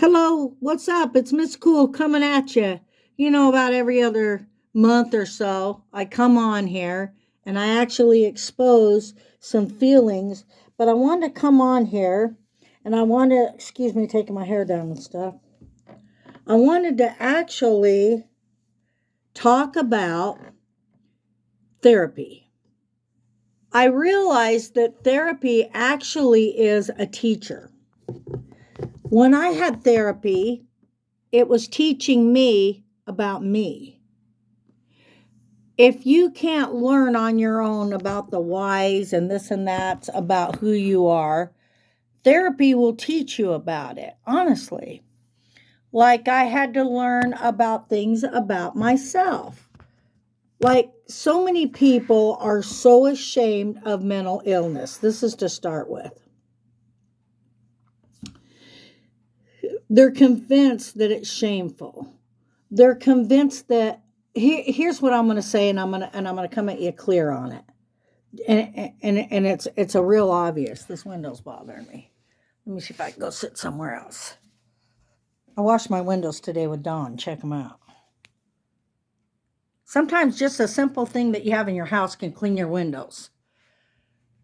Hello, what's up? It's Miss Cool coming at you. About every other month or so, I come on here and I actually expose some feelings, but I wanted to come on here and I wanted, excuse me, taking my hair down and stuff. I wanted to actually talk about therapy. I realized that therapy actually is a teacher. When I had therapy, it was teaching me about me. If you can't learn on your own about the whys and this and that about who you are, therapy will teach you about it, honestly. Like I had to learn about things about myself. Like so many people are so ashamed of mental illness. This is to start with. They're convinced that it's shameful. They're convinced that here's what I'm going to say, and I'm going to come at you clear on it. And it's a real obvious. This window's bothering me. Let me see if I can go sit somewhere else. I washed my windows today with Dawn. Check them out. Sometimes just a simple thing that you have in your house can clean your windows.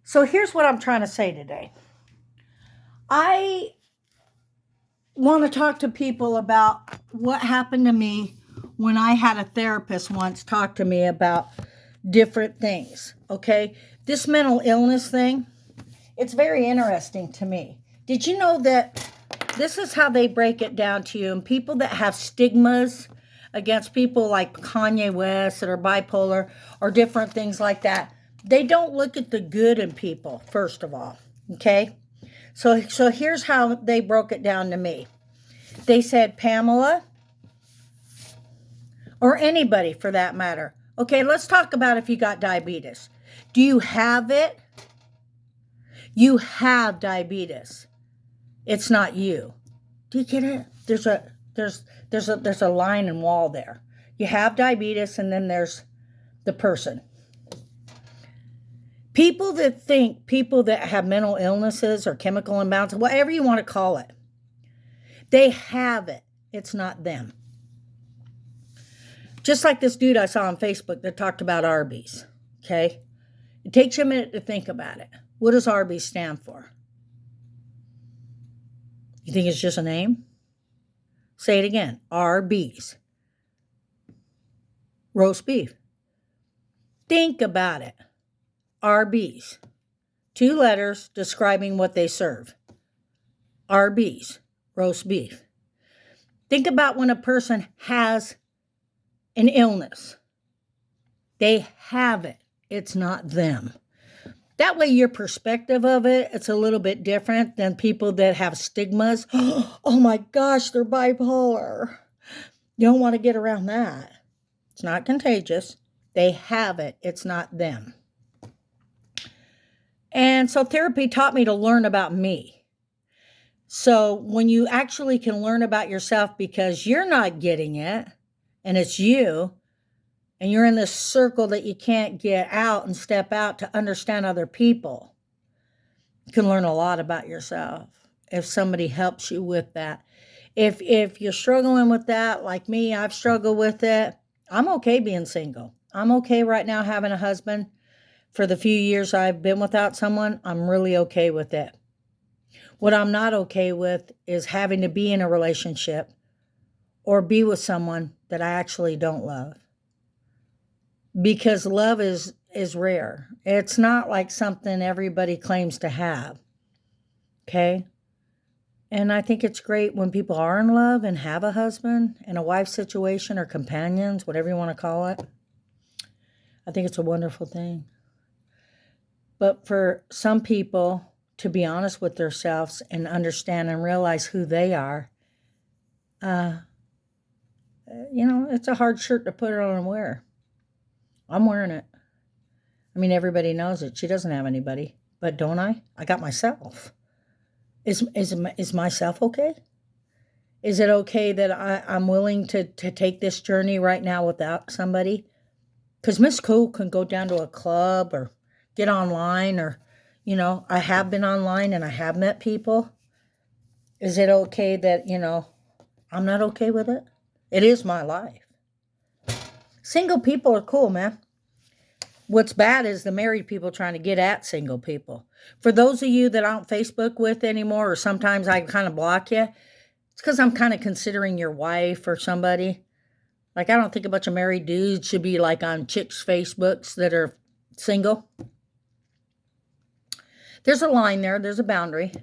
So here's what I'm trying to say today. I want to talk to people about what happened to me when I had a therapist once talk to me about different things, okay? This mental illness thing, it's very interesting to me. Did you know that this is how they break it down to you? And people that have stigmas against people like Kanye West that are bipolar or different things like that, they don't look at the good in people, first of all, okay? So here's how they broke it down to me. They said, Pamela, or anybody for that matter. Okay, let's talk about if you got diabetes. Do you have it? You have diabetes. It's not you. Do you get it? There's a line and wall there. You have diabetes, and then there's the person. People that have mental illnesses or chemical imbalance, whatever you want to call it, they have it. It's not them. Just like this dude I saw on Facebook that talked about Arby's, okay? It takes you a minute to think about it. What does Arby's stand for? You think it's just a name? Say it again. Arby's. Roast beef. Think about it. Arby's. 2 letters describing what they serve. Arby's. Roast beef. Think about when a person has an illness. They have it. It's not them. That way your perspective of it, it's a little bit different than people that have stigmas. Oh my gosh, they're bipolar. You don't want to get around that. It's not contagious. They have it. It's not them. And so therapy taught me to learn about me. So when you actually can learn about yourself because you're not getting it, and it's you, and you're in this circle that you can't get out and step out to understand other people, you can learn a lot about yourself if somebody helps you with that. If you're struggling with that, like me, I've struggled with it, I'm okay being single. I'm okay right now having a husband. For the few years I've been without someone, I'm really okay with it. What I'm not okay with is having to be in a relationship or be with someone that I actually don't love. Because love is rare. It's not like something everybody claims to have. Okay? And I think it's great when people are in love and have a husband and a wife situation or companions, whatever you want to call it. I think it's a wonderful thing. But for some people to be honest with themselves and understand and realize who they are, it's a hard shirt to put on and wear. I'm wearing it. I mean, everybody knows it. She doesn't have anybody. But don't I? I got myself. Is myself okay? Is it okay that I'm willing to take this journey right now without somebody? Because Miss Cool can go down to a club or get online or, I have been online and I have met people. Is it okay that, I'm not okay with it? It is my life. Single people are cool, man. What's bad is the married people trying to get at single people. For those of you that I don't Facebook with anymore, or sometimes I kind of block you, it's because I'm kind of considering your wife or somebody. Like, I don't think a bunch of married dudes should be like on chicks' Facebooks that are single. There's a line there. There's a boundary.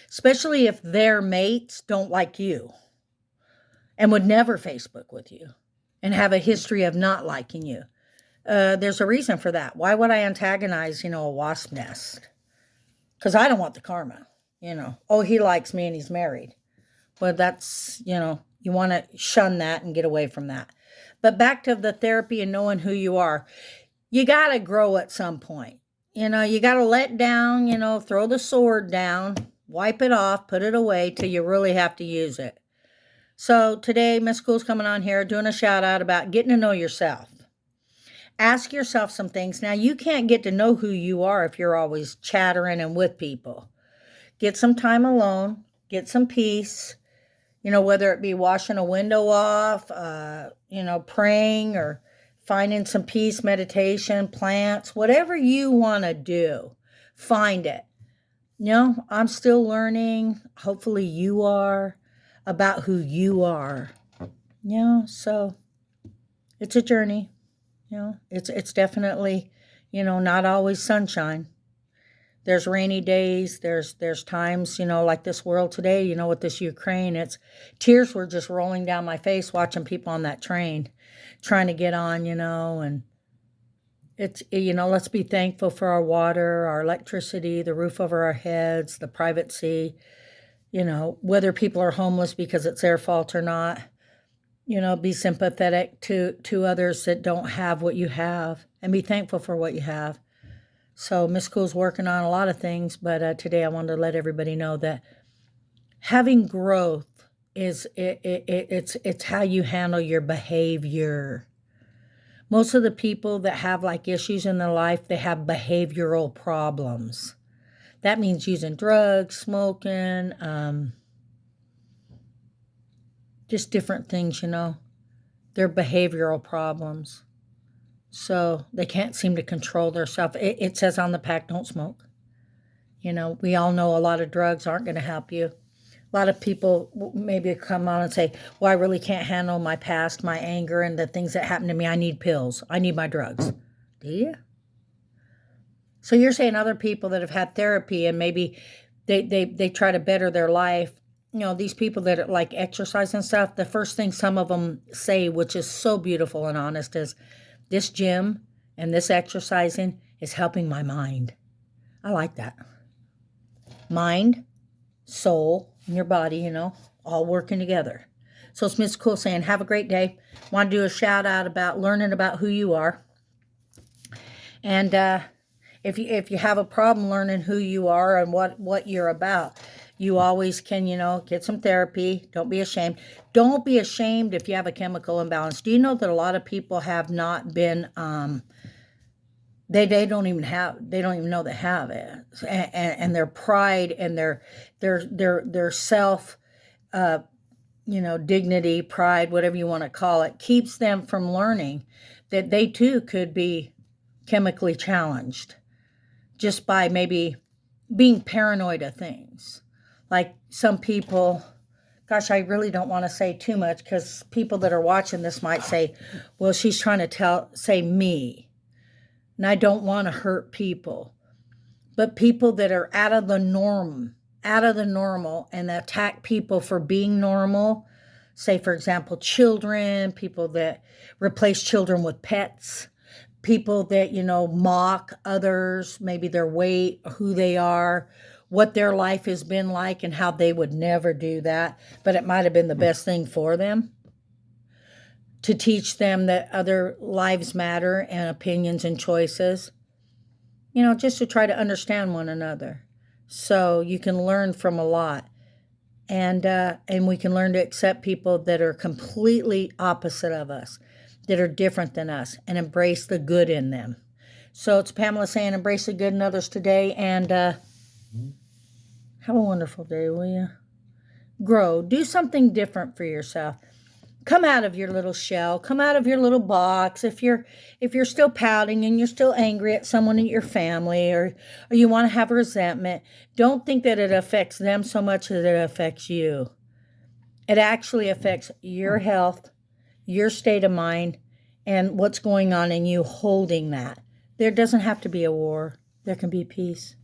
Especially if their mates don't like you and would never Facebook with you and have a history of not liking you. There's a reason for that. Why would I antagonize, a wasp nest? Because I don't want the karma, Oh, he likes me and he's married. Well, that's, you want to shun that and get away from that. But back to the therapy and knowing who you are. You got to grow at some point. You got to let down, throw the sword down, wipe it off, put it away till you really have to use it. So today, Miss Cool's coming on here doing a shout out about getting to know yourself. Ask yourself some things. Now, you can't get to know who you are if you're always chattering and with people. Get some time alone. Get some peace. Whether it be washing a window off, praying or finding some peace, meditation, plants, whatever you want to do, find it. I'm still learning. Hopefully you are, about who you are. So it's a journey. It's definitely, not always sunshine. There's rainy days. There's times, like this world today, with this Ukraine, tears were just rolling down my face watching people on that train trying to get on, and it's, let's be thankful for our water, our electricity, the roof over our heads, the privacy, whether people are homeless because it's their fault or not. Be sympathetic to others that don't have what you have and be thankful for what you have. So Miss Cool's working on a lot of things, but today I wanted to let everybody know that having growth it's how you handle your behavior. Most of the people that have like issues in their life, they have behavioral problems. That means using drugs, smoking, just different things, They're behavioral problems. So they can't seem to control themselves. It says on the pack, don't smoke. We all know a lot of drugs aren't going to help you. A lot of people maybe come on and say, well, I really can't handle my past, my anger, and the things that happened to me. I need pills. I need my drugs. Do you? So you're saying other people that have had therapy and maybe they try to better their life, these people that are like exercise and stuff, the first thing some of them say, which is so beautiful and honest, is this gym and this exercising is helping my mind. I like that. Mind, soul, and your body, all working together. So it's Miss Cool saying, have a great day. Want to do a shout out about learning about who you are. And if you have a problem learning who you are and what you're about, you always can, get some therapy. Don't be ashamed. Don't be ashamed if you have a chemical imbalance. Do you know that a lot of people have not been, they don't even know they have it. And their pride and their self, dignity, pride, whatever you want to call it, keeps them from learning that they too could be chemically challenged just by maybe being paranoid of things. Like some people, gosh, I really don't want to say too much because people that are watching this might say, well, she's trying to say me. And I don't want to hurt people. But people that are out of the normal and attack people for being normal, say, for example, children, people that replace children with pets, people that, mock others, maybe their weight, who they are, what their life has been like, and how they would never do that. But it might have been the best thing for them to teach them that other lives matter and opinions and choices, just to try to understand one another. So you can learn from a lot. And we can learn to accept people that are completely opposite of us, that are different than us, and embrace the good in them. So it's Pamela saying, embrace the good in others today, and have a wonderful day, will you? grow. Do something different for yourself. Come out of your little shell. Come out of your little box. If you're still pouting and you're still angry at someone in your family, or you want to have resentment, don't think that it affects them so much that it affects you. It actually affects your health, your state of mind, and what's going on in you holding that. There doesn't have to be a war. There can be peace.